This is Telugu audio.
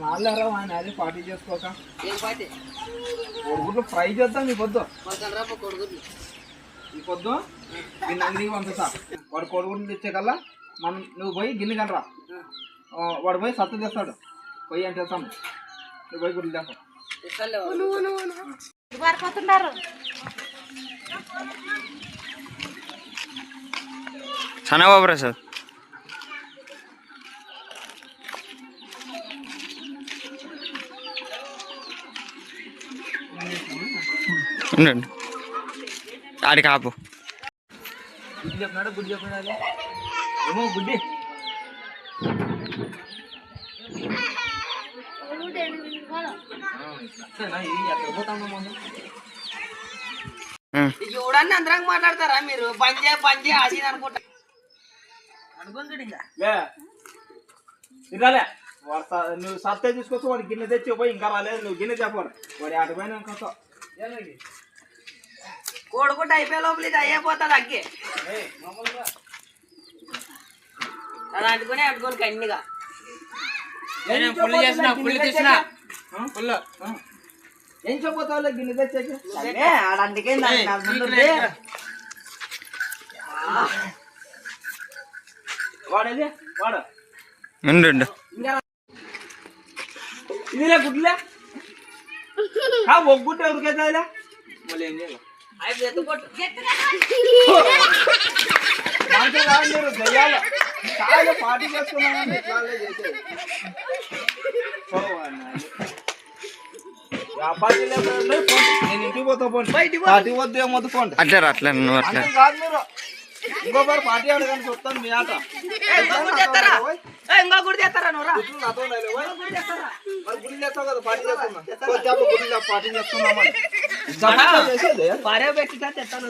నాలుగు ఆయన అది పార్టీ చేసుకోక ఏం పార్టీ? కొడుగుడ్లు ఫ్రై చేద్దాం నీ పొద్దు కొడుగుడ్లు ఈ పొద్దు గిన్నె అంగడికి పంపిస్తా. వాడు కొడుగుడ్లు తెచ్చే కల్లా మనం నువ్వు పోయి గిన్నె కనరా, వాడు పోయి సత్తు తెస్తాడు. పోయి అంటే తెస్తాము, నువ్వు పోయి గుడ్లు తెస్తావు. పారిపోతున్నారు. సన్నబాబు ప్రసాద్ ఉండండి, ఆడికి ఆపు. గుడ్డి చెప్పినాడు, గుడ్డి చెప్పినాడు ఏమో గుడ్డి. ఎక్కడ పోతాము మనం? చూడండి అందరం మాట్లాడతారా మీరు? పంజే అది అనుకుంటా అనుకుంటాడు. ఇంకా ఇరాలే నువ్వు సత్తే తీసుకొచ్చి వాడు గిన్నె తెచ్చి పోయి ఇంకా రాలేదు. నువ్వు గిన్నె చెప్పాడు వాడి ఆట పైన ఇంకొస్తావు. కోడుకుంటే అయిపోయే లోపల ఇది అయిపోతుంది అగ్గి. అది అట్టుకొని కన్నిగా ఏం చెప్పబోతావు గిన్నె తెచ్చాక? అందుకే వాడేది వాడు ఉండు. ఇదిలే గుడ్లే ఒగ్గుంటే ఉరికేదా? మళ్ళీ ఏం చేయాలి? మీరు దయ్యాలు చాలా పార్టీ చేసుకున్నాను. నేను ఇంటికి పోతా పోండి, పార్టీ వద్దు ఏమొద్దు పోండి. అట్లే అట్లా నువ్వు అట్లా కాదు మీరు ఇంకోసారి పార్టీ ఆడగానే చూస్తాను మీ ఆట. ఇంకో గుడి చేస్తారా నువ్వు? గుడి చేస్తావు కదా పార్టీ చేస్తున్నా, పార్టీ చేస్తున్నామని పారే పెట్టి తెస్తాను.